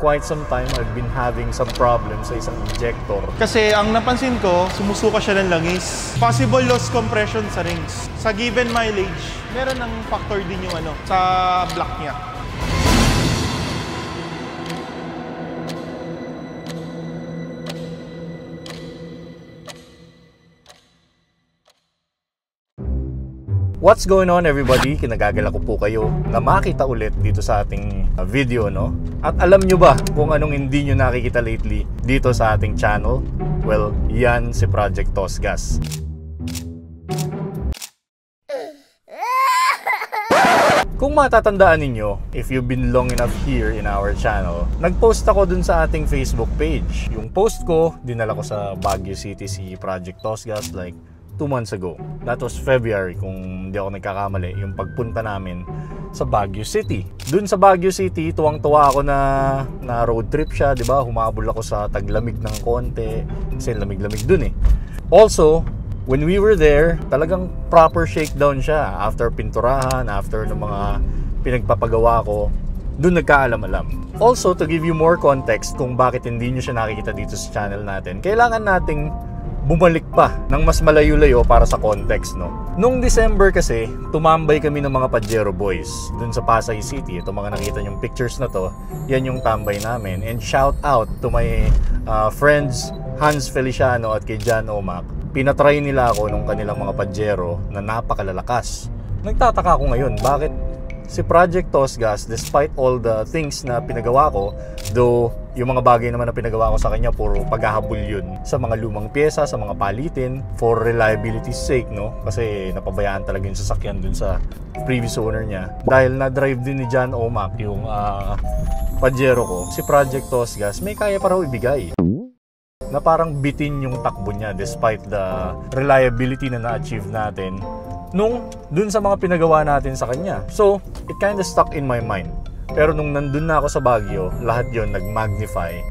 quite some time, I've been having some problems sa isang injector. Kasi ang napansin ko, sumusuka siya ng langis. Possible loss compression sa rings. Sa given mileage, meron ng factor din yung sa block niya. What's going on everybody? Kinagagala ko po kayo na makita ulit dito sa ating video, no? At alam nyo ba kung anong hindi nyo nakikita lately dito sa ating channel? Well, yan si Project Tosgas. Kung matatandaan ninyo, if you've been long enough here in our channel, nag-post ako dun sa ating Facebook page. Yung post ko, dinala ko sa Baguio City si Project Tosgas like 2 months ago. That was February kung hindi ako nagkakamali, yung pagpunta namin sa Baguio City. Dun sa Baguio City, tuwang-tuwa ako na road trip siya, di ba? Humabol ako sa taglamig ng konti kasi lamig-lamig dun eh. Also, when we were there, talagang proper shakedown siya. After pinturahan, after ng mga pinagpapagawa ko, dun nagkaalam-alam. Also, to give you more context kung bakit hindi nyo siya nakikita dito sa channel natin, kailangan nating bumalik pa ng mas malayo-layo para sa context, no? Nung December kasi, tumambay kami ng mga Pajero boys dun sa Pasay City. Ito mga nakita yung pictures na to, yan yung tambay namin. And shout out to my friends Hans Feliciano at kay John Omac. Pinatry nila ako nung kanilang mga Pajero na napakalalakas. Nagtataka ako ngayon, bakit si Project Tosgas, despite all the things na pinagawa ko, though yung mga bagay naman na pinagawa ko sa kanya, puro paghahabol yun sa mga lumang pyesa, sa mga palitin, for reliability's sake, no? Kasi napabayaan talaga yung sasakyan dun sa previous owner niya. Dahil na-drive din ni John Omac yung Pajero ko, si Project Tosgas, may kaya pa raw ibigay. Na parang bitin yung takbo niya despite the reliability na na-achieve natin nung dun sa mga pinagawa natin sa kanya. So, it kind of stuck in my mind. Pero nung nandun na ako sa Baguio, lahat yon nag-magnify.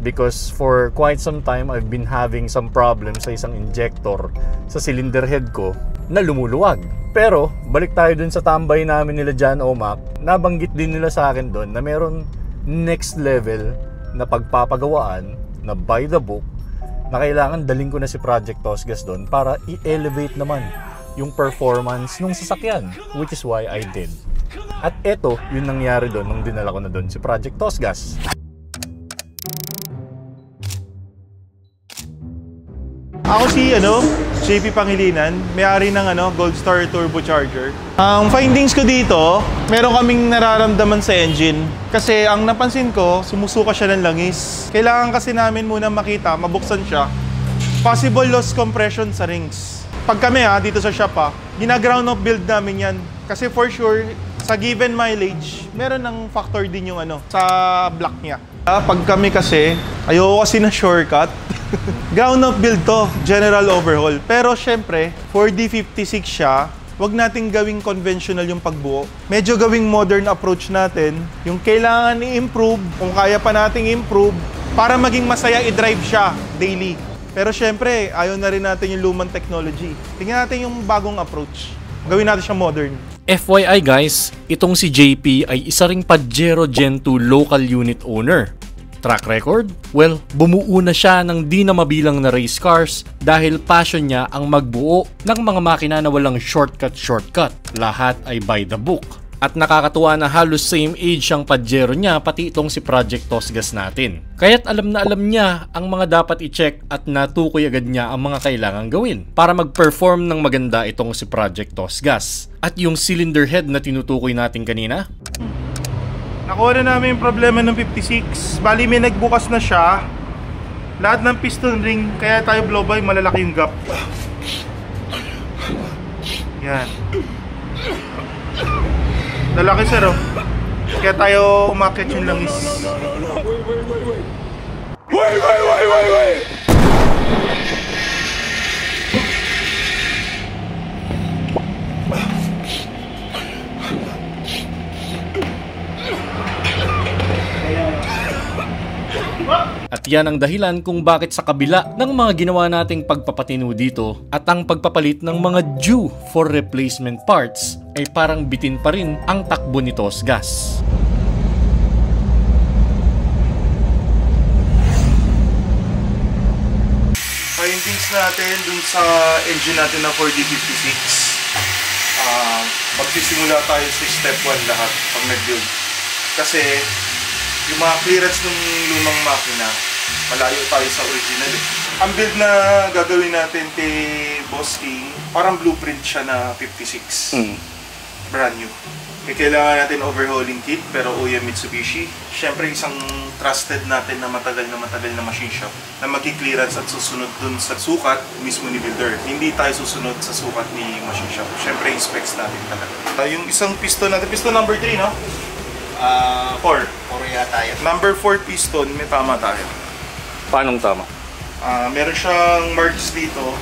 Because for quite some time, I've been having some problems sa isang injector sa cylinder head ko na lumuluwag. Pero, balik tayo dun sa tambay namin nila John Omac, nabanggit din nila sa akin dun na meron next level na pagpapagawaan na by the book na kailangan daling ko na si Project Tosgas doon para i-elevate naman yung performance nung sasakyan, which is why I did. At eto, yun nangyari doon nung dinala ko na doon si Project Tosgas. Ako si JP Pangilinan, may-ari ng Gold Star Turbocharger. Ang findings ko dito, meron kaming nararamdaman sa engine. Kasi ang napansin ko, sumusuka siya ng langis. Kailangan kasi namin muna makita, mabuksan siya. Possible loss compression sa rings. Pag kami dito sa shop gina-ground up build namin yan. Kasi for sure, sa given mileage, meron ng factor din yung sa block niya. Pag kami kasi, ayoko kasi na shortcut. Ground up build to, general overhaul. Pero syempre, 4D56 siya, wag nating gawing conventional yung pagbuo. Medyo gawing modern approach natin, yung kailangan i-improve, kung kaya pa nating improve, para maging masaya i-drive siya daily. Pero syempre, ayaw na rin natin yung lumang technology. Tingnan natin yung bagong approach. Gawin natin siya modern. FYI guys, itong si JP ay isa ring Pajero Gen 2 local unit owner. Track record? Well, bumuo na siya ng di na mabilang na race cars dahil passion niya ang magbuo ng mga makina na walang shortcut. Lahat ay by the book. At nakakatuwa na halos same age ang Pajero niya, pati itong si Project Tosgas natin. Kaya't alam na alam niya ang mga dapat i-check at natukoy agad niya ang mga kailangang gawin para mag-perform ng maganda itong si Project Tosgas. At yung cylinder head na tinutukoy natin kanina, nakuha na namin yung problema ng 56. Bali may nagbukas na siya. Lahat ng piston ring, kaya tayo blow by, malalaki yung gap. Yan. Lalaki sir kaya tayo umakyat yung langis. Wait! At yan ang dahilan kung bakit sa kabila ng mga ginawa nating pagpapatino dito at ang pagpapalit ng mga due for replacement parts ay parang bitin pa rin ang takbo ni Tosgas. Findings natin dun sa engine natin na 4D56. Magsisimula tayo sa step 1 lahat pag nag-build. Kasi yung mga clearance ng lumang makina, malayo tayo sa original eh. Ang build na gagawin natin kay Boss King, parang blueprint siya na 56. Brand new. Kailangan natin overhauling kit, pero OEM Mitsubishi. Siyempre isang trusted natin na matagal na machine shop na magki-clearance at susunod dun sa sukat mismo ni builder. Hindi tayo susunod sa sukat ni machine shop. Siyempre yung specs natin talaga. Yung isang piston natin, piston number 3 no? 4 yata yun. Number 4 piston, may tama tayo. Paanong tama? Meron siyang marks dito.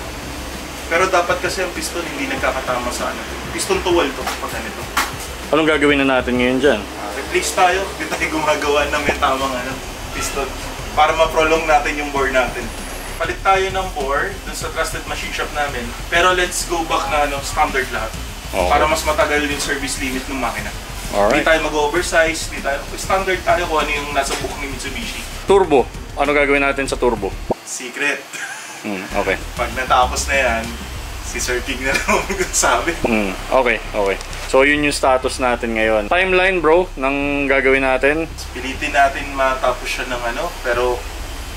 Pero dapat kasi ang piston hindi nagkakatama sa ano. Piston tuwal to pag ganito. Anong gagawin na natin ngayon dyan? Replace tayo. Hindi tayo gumagawa ng may tamang piston. Para ma-prolong natin yung bore natin. Palit tayo ng bore dun sa trusted machine shop namin. Pero let's go back na standard lahat. Okay. Para mas matagal yung service limit ng makina. Hindi tayo mag-oversize. Standard tayo kung ano yung nasa book ni Mitsubishi. Turbo. Ano gagawin natin sa turbo? Secret. Okay. Pag natapos na yan, si Sir King na lang magsasabi. Okay. So yun yung status natin ngayon. Timeline bro, ng gagawin natin? Pilitin natin matapos siya ng pero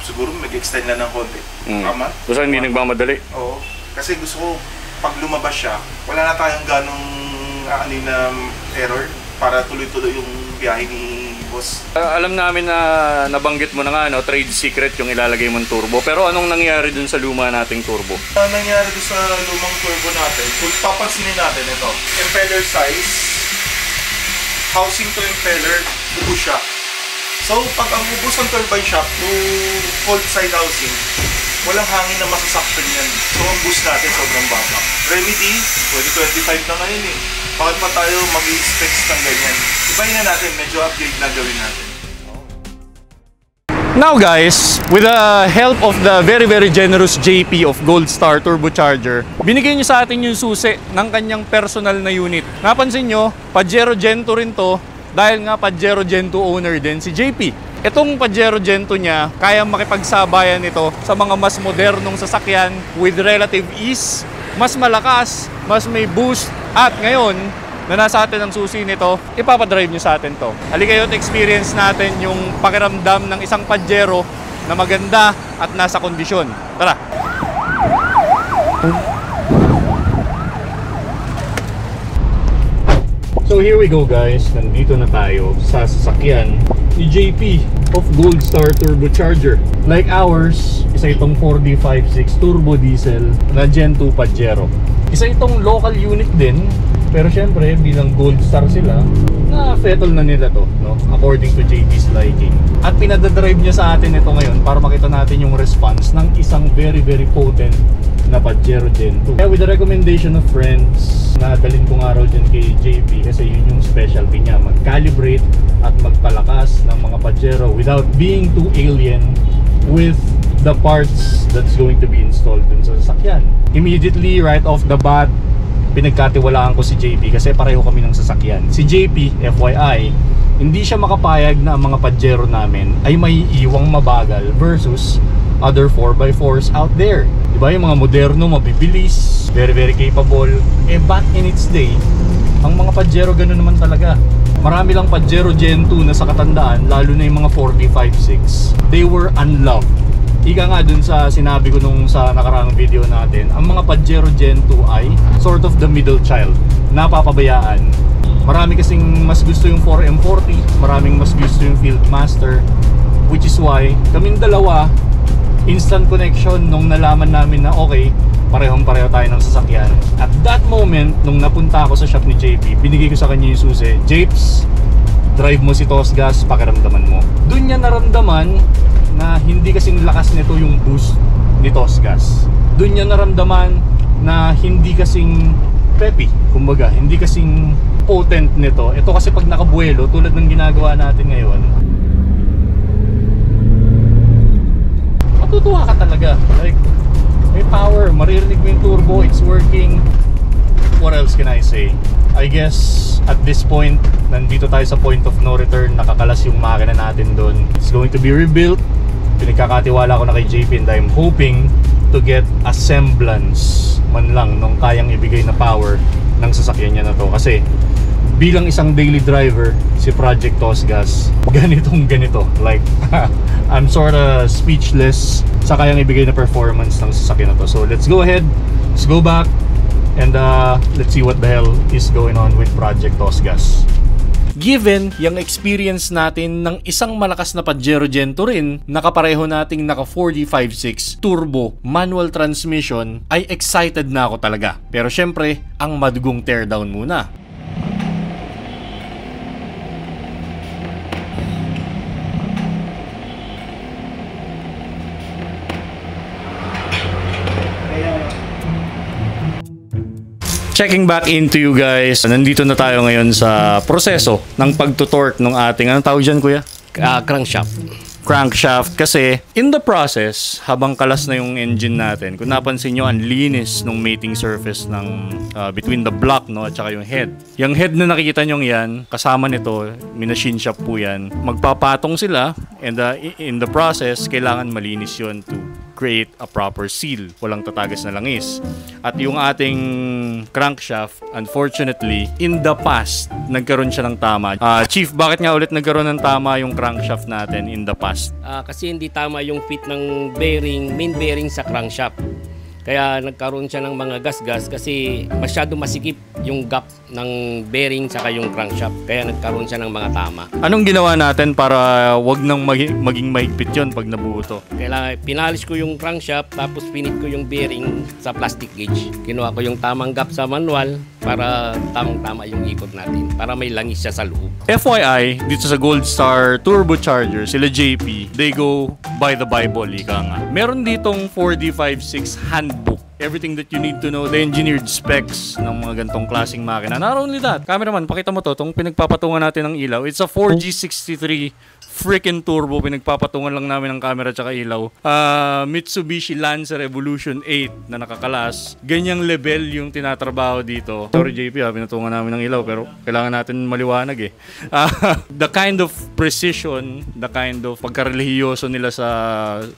siguro mag-extend na ng konti. Tama? Gusto hindi nagmamadali? Oo. Kasi gusto ko, pag lumabas siya, wala na tayong ganong error para tuloy-tuloy yung biyahe ni boss. Alam namin na nabanggit mo na nga, trade secret yung ilalagay mong turbo. Pero anong nangyari dun sa luma nating turbo? Ang nangyari dun sa lumang turbo natin, kung papansinin natin ito, impeller size, housing to impeller, ubos siya. So, pag ang ubos ng turbine shaft to cold side housing, walang hangin na masasuction yan. So, ang boost natin sobrang baba. Remedy, 2025 na ngayon eh. Bakit pa tayo mag-i-specs ng ganyan? Ibahin na natin, medyo upgrade na gawin natin. Now guys, with the help of the very generous JP of Gold Star Turbocharger, binigay niyo sa atin yung susi ng kanyang personal na unit. Napansin nyo, Pajero Gen 2 rin to, dahil nga Pajero Gen 2 owner din si JP. Itong Pajero Gen 2 niya, kaya makipagsabayan ito sa mga mas modernong sasakyan with relative ease, mas malakas, mas may boost, at ngayon, na nasa atin ang susi nito, ipapadrive nyo sa atin to. Halika kayo at experience natin yung pakiramdam ng isang Pajero na maganda at nasa kondisyon. Tara! So here we go guys, nandito na tayo sa sasakyan ni JP of Gold Star Turbocharger. Like ours, isa itong 4D56 turbo diesel na Gen 2 Pajero. Isa itong local unit din, pero syempre bilang Gold Star sila, na-fettle na nila to, no? According to JP's liking. At pinadadrive niya sa atin ito ngayon para makita natin yung response ng isang very potent na Pajero Gen 2. Kaya with the recommendation of friends, nadalhin kong araw dyan kay JP kasi yun yung specialty niya, mag-calibrate at magpalakas ng mga Pajero without being too alien with the parts that's going to be installed dun sa sasakyan. Immediately, right off the bat, pinagkatiwalaan ko si JP kasi pareho kami ng sasakyan. Si JP, FYI, hindi siya makapayag na ang mga Pajero namin ay may iwang mabagal versus other 4x4s out there. Diba yung mga moderno, mabibilis, very capable. Back in its day, ang mga Pajero gano'n naman talaga. Marami lang Pajero Gen 2 na sa katandaan, lalo na yung mga 4D56. They were unloved. Ika nga dun sa sinabi ko nung sa nakaraang video natin, ang mga Pajero Gen 2 ay sort of the middle child, napapabayaan. Marami kasing mas gusto yung 4M40, maraming mas gusto yung Fieldmaster, which is why kaming dalawa, instant connection nung nalaman namin na okay, parehong-pareho tayo ng sasakyan. At that moment, nung napunta ako sa shop ni JP, binigay ko sa kanya yung susi, Japes, drive mo si Tosgas, pakiramdaman mo. Doon niya naramdaman na hindi kasing lakas nito yung boost ni Tosgas. Doon niya naramdaman na hindi kasing peppy, kumbaga, hindi kasing potent nito. Ito kasi pag nakabuelo, tulad ng ginagawa natin ngayon, matutuwa ka talaga. Like, may power, maririnig mo yung turbo, it's working. What else can I say? I guess at this point, nandito tayo sa point of no return. Nakakalas yung makina natin doon. It's going to be rebuilt. Pinagkakatiwala ko na kay JP and I'm hoping to get a semblance man lang nung kayang ibigay na power ng sasakyan niya na to. Kasi bilang isang daily driver, si Project Tosgas, ganito. Like, I'm sorta speechless sa kayang ibigay na performance ng sasakyan na to. So let's go ahead, let's go back, and let's see what the hell is going on with Project Tosgas. Given yung experience natin ng isang malakas na Pajero Gen 2 rin, nakapareho nating naka 4D56 turbo manual transmission, ay excited na ako talaga. Pero syempre, ang madugong teardown muna. Checking back into you guys. Nandito na tayo ngayon sa proseso ng pagtutorque ng ating, anong tawag dyan, kuya? Crankshaft. Kasi in the process, habang kalas na yung engine natin, kung napansin nyo, ang linis ng mating surface ng between the block, no, at saka yung head. Yung head na nakikita nyo yan, kasama nito, minachine shop po yan. Magpapatong sila, and in the process, kailangan malinis yun to create a proper seal. Walang tatagas na langis. At yung ating crankshaft, unfortunately, in the past, nagkaroon siya ng tama. Chief, bakit nga ulit nagkaroon ng tama yung crankshaft natin in the past? Kasi hindi tama yung fit ng bearing, main bearing sa crankshaft. Kaya nagkaroon siya ng mga gas-gas kasi masyado masikip yung gap ng bearing saka yung crankshaft. Kaya nagkaroon siya ng mga tama. Anong ginawa natin para wag nang maging mahigpit yun pag nabuo to? Kaya pinalis ko yung crankshaft tapos pinit ko yung bearing sa plastic gauge. Kinuha ko yung tamang gap sa manual para tamang-tama yung ikot natin. Para may langis siya sa loob. FYI, dito sa Gold Star Turbocharger, sila JP, they go by the Bible, ika nga. Meron ditong 4D56 handbook. Everything that you need to know, the engineered specs ng mga gantong klaseng makina. Not only that, cameraman, pakita mo to, itong pinagpapatungan natin ng ilaw. It's a 4G63 freaking turbo. Pinagpapatungan lang namin ng camera tsaka ilaw. Mitsubishi Lancer Evolution 8 na nakakalas. Ganyang level yung tinatrabaho dito. Sorry JP, pinatungan namin ng ilaw pero kailangan natin maliwanag eh. The kind of precision, the kind of pagkarelihiyoso nila sa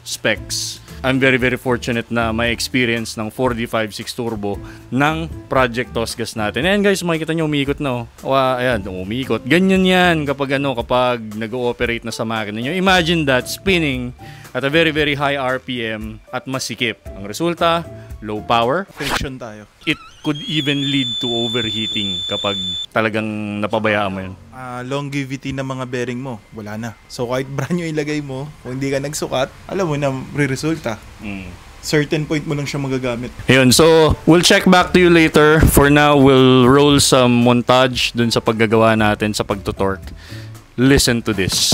specs, I'm very fortunate na may experience ng 4D56 turbo ng Project Tosgas natin. Ayan guys, makikita nyo umiikot na oh. Ayan, umiikot. Ganyan yan kapag nag-ooperate na sa makina nyo. Imagine that spinning at a very high RPM at masikip. Ang resulta, low power. Friction tayo. It could even lead to overheating kapag talagang napabayaan mo yun. Longevity ng mga bearing mo, wala na. So kahit brand new ilagay mo, kung hindi ka nagsukat, alam mo na re-resulta. Certain point mo lang siya magagamit. Ayun, so we'll check back to you later. For now, we'll roll some montage dun sa paggagawa natin sa pagtutorque. Listen to this.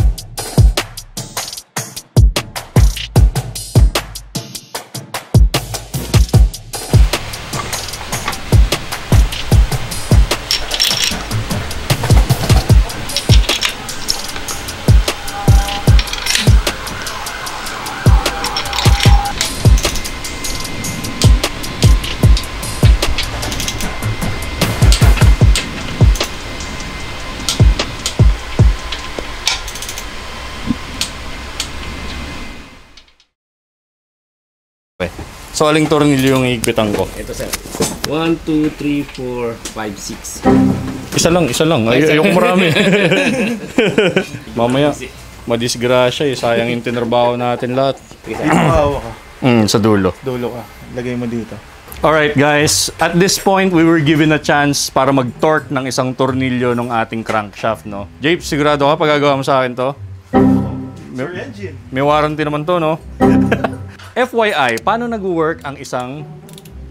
So, aling tornilyo yung higpitan ko? Ito sir. 1, 2, 3, 4, 5, 6. Isa lang. Ayoko marami. Mamaya, madisgrasya eh. Sayang yung tinrabaho natin lahat. Dito hawa ka. Sa dulo. Dulo ka. Lagay mo dito. Alright guys, at this point, we were given a chance para mag-torque ng isang tornilyo ng ating crankshaft, no? Jape, sigurado ka pagagawa mo sa akin to? Sir engine. May warranty naman to, no? FYI, paano nag-work ang isang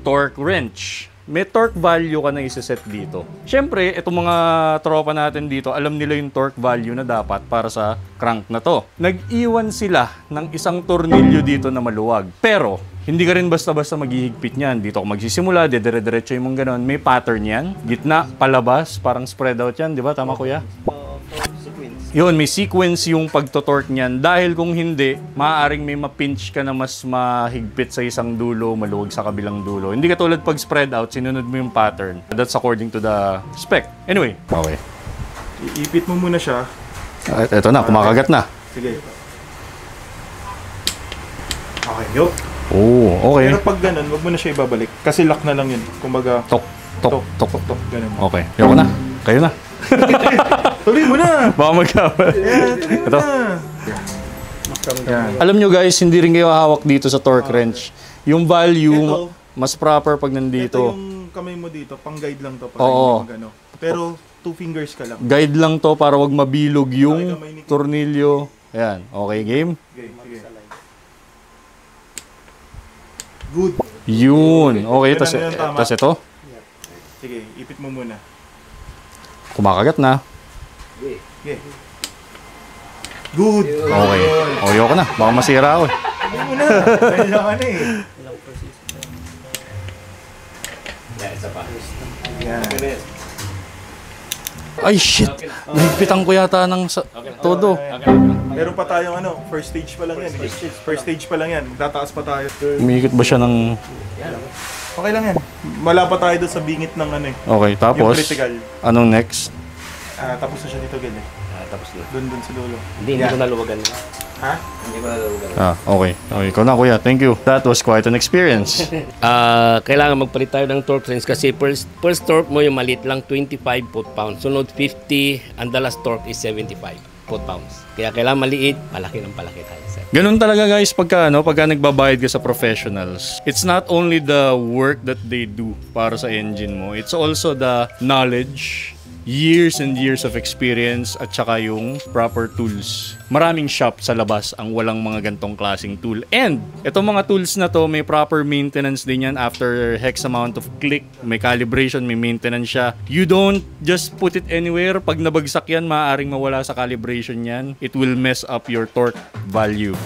torque wrench? May torque value ka na isa-set dito. Siyempre, itong mga tropa natin dito, alam nila yung torque value na dapat para sa crank na to. Nag-iwan sila ng isang tornilyo dito na maluwag. Pero, hindi ka rin basta-basta maghihigpit niyan. Dito ako magsisimula, dire-diretso yung mga ganon. May pattern yan. Gitna, palabas, parang spread out yan. Di ba? Tama kuya? yun, may sequence yung pagtotorque niyan dahil kung hindi, maaaring may mapinch ka na mas mahigpit sa isang dulo, maluwag sa kabilang dulo. Hindi katulad pag spread out, sinunod mo yung pattern. That's according to the spec. Anyway, okay. Iipit mo muna siya. Eto na, kumakagat na. Sige. Okay, yuk. Oh, okay. Pero pag ganun, wag mo na siya ibabalik. Kasi lock na lang yun. Kumbaga, Tok, tok, tok. tok, ganun. Okay, yoko na. Kayo na. Tuloy mo na! Baka magkabal. Tuloy mo Ito. na! Yan. Alam nyo guys, hindi rin kayo hawak dito sa torque wrench. Yung value, Ito. mas proper pag Ito nandito. yung kamay mo dito, pang guide lang to. Oo. Magano. Pero 2 fingers ka lang. Guide lang to para wag mabilog yung Okay, kamay ni- tornilyo. Ayan, okay game? Okay, sige. Good. Yun. Okay, Yun tas ang tama. ito. Sige, ipit mo muna. Kumakagat na. Okay. Good. Okay. O, yoko na. Baka masira ako eh. Ipit mo na. Kailangan na eh. Yan. Ay, shit. Nagpitan ko yata ng todo. Meron pa tayong first stage pa lang yan. First stage pa lang yan. Tataas pa tayo. Umikot ba siya ng... Okay lang yan. Wala pa tayo doon sa bingit ng Okay, yung tapos, critical. anong next? Tapos na siya dito, Gil eh. Tapos na. Doon sa dulo. Hindi ko naluwagan. Ha? Hindi ko naluwagan. Okay. Okay, ikaw na kuya. Thank you. That was quite an experience. Kailangan magpalit tayo ng torque wrench kasi first torque mo yung maliit lang 25 foot-pounds. Sunod 50, and the last torque is 75 foot-pounds. Kaya kailangan maliit, palaki ng palaki tayo. Ganun talaga guys pagka nagbabayad ka sa professionals. It's not only the work that they do para sa engine mo. It's also the knowledge, years and years of experience at saka yung proper tools. Maraming shop sa labas ang walang mga gantong klaseng tool. And itong mga tools na to, may proper maintenance din yan after hex amount of click. May calibration, may maintenance siya. You don't just put it anywhere. Pag nabagsak yan, maaaring mawala sa calibration yan. It will mess up your torque value.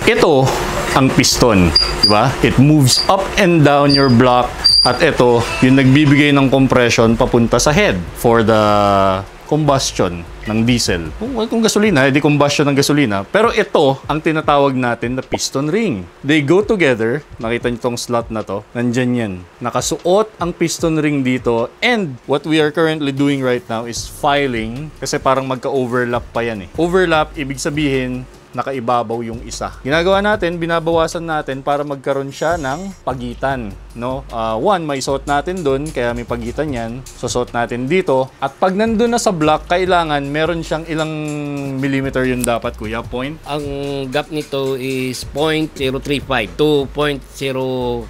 Ito ang piston, di ba? It moves up and down your block at ito yung nagbibigay ng compression papunta sa head for the combustion ng diesel. Kung gasolina, hindi combustion ng gasolina. Pero ito ang tinatawag natin na piston ring. They go together. Nakita niyo tong slot na to. Nandyan yan. Nakasuot ang piston ring dito. And what we are currently doing right now is filing kasi parang magka-overlap pa yan eh. Overlap, ibig sabihin, nakaibabaw yung isa. Ginagawa natin, binabawasan natin para magkaroon siya ng pagitan. No? One, may suot natin dun, kaya may pagitan yan. Susot natin dito. At pag nandun na sa block, kailangan meron siyang ilang millimeter yun dapat, kuya? Point? Ang gap nito is 0.035 to 0.050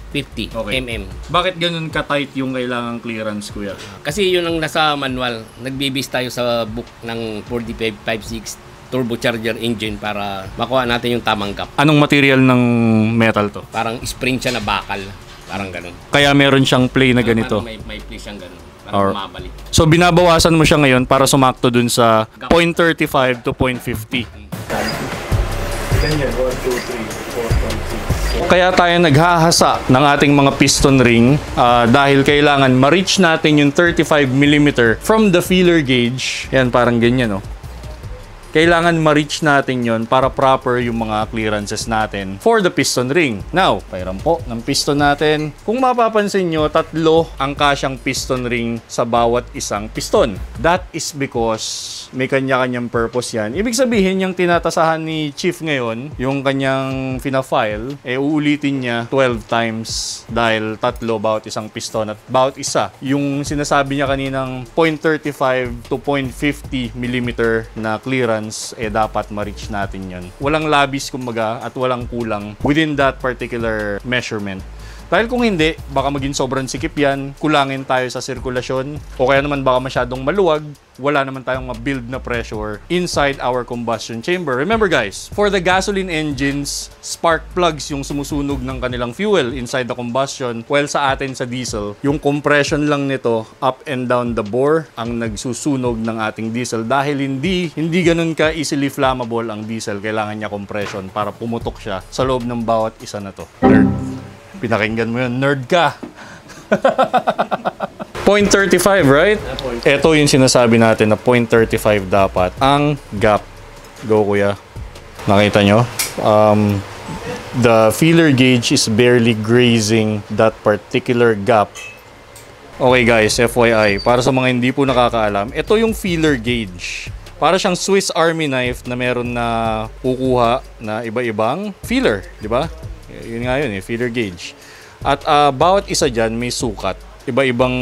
mm. Bakit ganun ka-tight yung kailangang clearance, kuya? Kasi yun ang nasa manual. Nagbibis tayo sa book ng 4556 turbocharger engine para makuha natin yung tamang gap. Anong material ng metal to? Parang spring siya na bakal. Parang ganun. Kaya meron siyang play na ganito. Parang may play siyang ganun. Parang mabalik. So binabawasan mo siya ngayon para sumakto dun sa 0.35 to 0.50. Ganyan, 1, 2, 3, 4, 5, 6. Kaya tayo naghahasa ng ating mga piston ring dahil kailangan ma-reach natin yung 35mm from the feeler gauge. Yan, parang ganyan, no? Kailangan ma-reach natin yon para proper yung mga clearances natin for the piston ring. Now, pairam po ng piston natin. Kung mapapansin nyo, 3 ang kasyang piston ring sa bawat isang piston. That is because may kanya-kanyang purpose yan. Ibig sabihin, yung tinatasahan ni Chief ngayon, yung kanyang fina-file, uulitin niya 12 times dahil 3 bawat isang piston at bawat isa. Yung sinasabi niya kaninang 0.35 to 0.50 mm na clearance, dapat ma-reach natin yon. Walang labis kumbaga at walang kulang within that particular measurement. Dahil kung hindi, baka maging sobrang sikip yan, kulangin tayo sa sirkulasyon, o kaya naman baka masyadong maluwag, wala naman tayong ma-build na pressure inside our combustion chamber. Remember guys, for the gasoline engines, spark plugs yung sumusunog ng kanilang fuel inside the combustion, while sa atin sa diesel, yung compression lang nito up and down the bore ang nagsusunog ng ating diesel dahil hindi ganun ka easily flammable ang diesel. Kailangan niya compression para pumutok siya sa loob ng bawat isa na to. Nerd. Pinakinggan mo yun. Nerd ka. 0.35, right? Ito yung sinasabi natin na 0.35 dapat ang gap. Go kuya. Nakita nyo? The feeler gauge is barely grazing that particular gap. Okay guys, FYI, para sa mga hindi po nakakaalam, ito yung feeler gauge. Para siyang Swiss Army knife na meron na kukuha na iba-ibang feeler, di ba? Yun nga yun eh, feeler gauge. At bawat isa dyan may sukat. Iba-ibang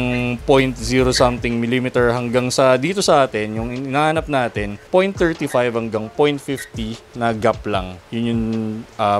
0.0 something millimeter hanggang sa dito sa atin, yung inahanap natin, 0.35 hanggang 0.50 na gap lang. Yun yung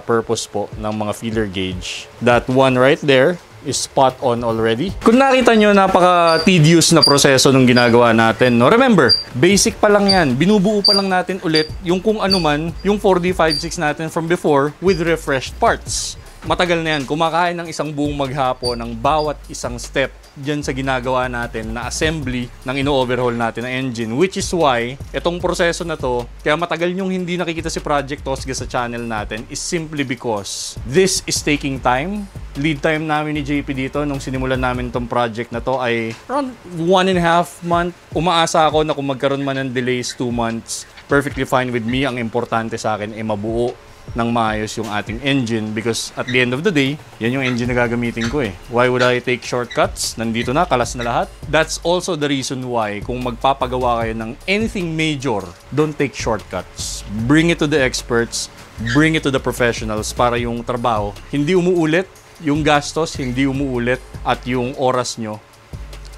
purpose po ng mga feeler gauge. That one right there is spot on already. Kung nakita nyo, napaka-tedious na proseso ng ginagawa natin. No? Remember, basic pa lang yan. Binubuo pa lang natin ulit yung kung ano man, yung 4D56 natin from before with refreshed parts. Matagal na yan. Kumakain ng isang buong maghapon ng bawat isang step dyan sa ginagawa natin na assembly ng ino-overhaul natin na engine. Which is why, itong proseso na to, kaya matagal nyong hindi nakikita si Project Tosga sa channel natin is simply because this is taking time. Lead time namin ni JP dito nung sinimulan namin itong project na to ay around 1.5 month. Umaasa ako na kung magkaroon man ng delays 2 months, perfectly fine with me. Ang importante sa akin ay mabuo ng maayos yung ating engine because at the end of the day, yan yung engine na gagamitin ko eh. Why would I take shortcuts? Nandito na, kalas na lahat. That's also the reason why kung magpapagawa kayo ng anything major, don't take shortcuts. Bring it to the experts, bring it to the professionals para yung trabaho hindi umuulit, yung gastos hindi umuulit, at yung oras nyo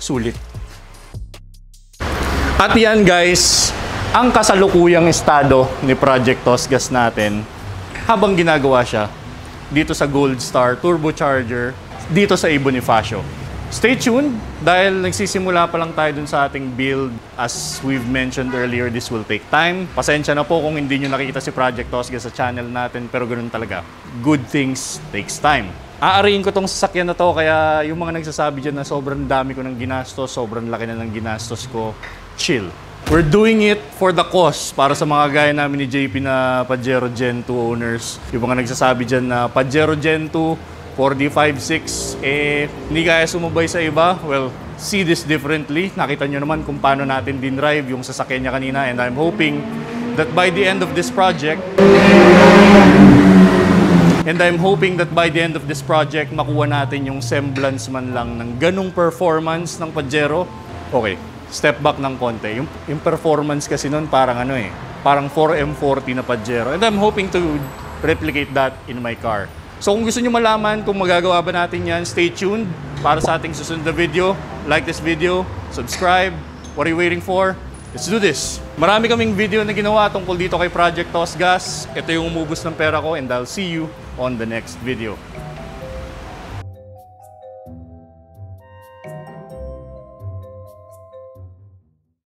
sulit. At yan guys, ang kasalukuyang estado ni Project Tosgas natin habang ginagawa siya dito sa Gold Star Turbocharger dito sa A. Bonifacio. Stay tuned dahil nagsisimula pa lang tayo dun sa ating build. As we've mentioned earlier, this will take time. Pasensya na po kung hindi nyo nakita si Project Tosga sa channel natin, pero ganun talaga. Good things takes time. Aariin ko tong sasakyan na to, kaya yung mga nagsasabi dyan na sobrang dami ko ng ginastos, sobrang laki na ng ginastos ko, chill. We're doing it for the cause, para sa mga gaya namin ni JP na Pajero Gen 2 owners. Yung mga nagsasabi dyan na Pajero Gen 2, 4D56, hindi kaya sumabay sa iba. Well, see this differently. Nakita nyo naman kung paano natin din-drive yung sasakyan niya kanina, and I'm hoping that by the end of this project, makuha natin yung semblance man lang ng ganong performance ng Pajero. Okay. Step back ng konti. Yung performance kasi nun parang parang 4M40 na Pajero. And I'm hoping to replicate that in my car. So kung gusto nyo malaman kung magagawa ba natin yan, stay tuned para sa ating susunod na video. Like this video, subscribe. What are you waiting for? Let's do this. Marami kaming video na ginawa tungkol dito kay Project Tosgas. Ito yung umubos ng pera ko, and I'll see you on the next video.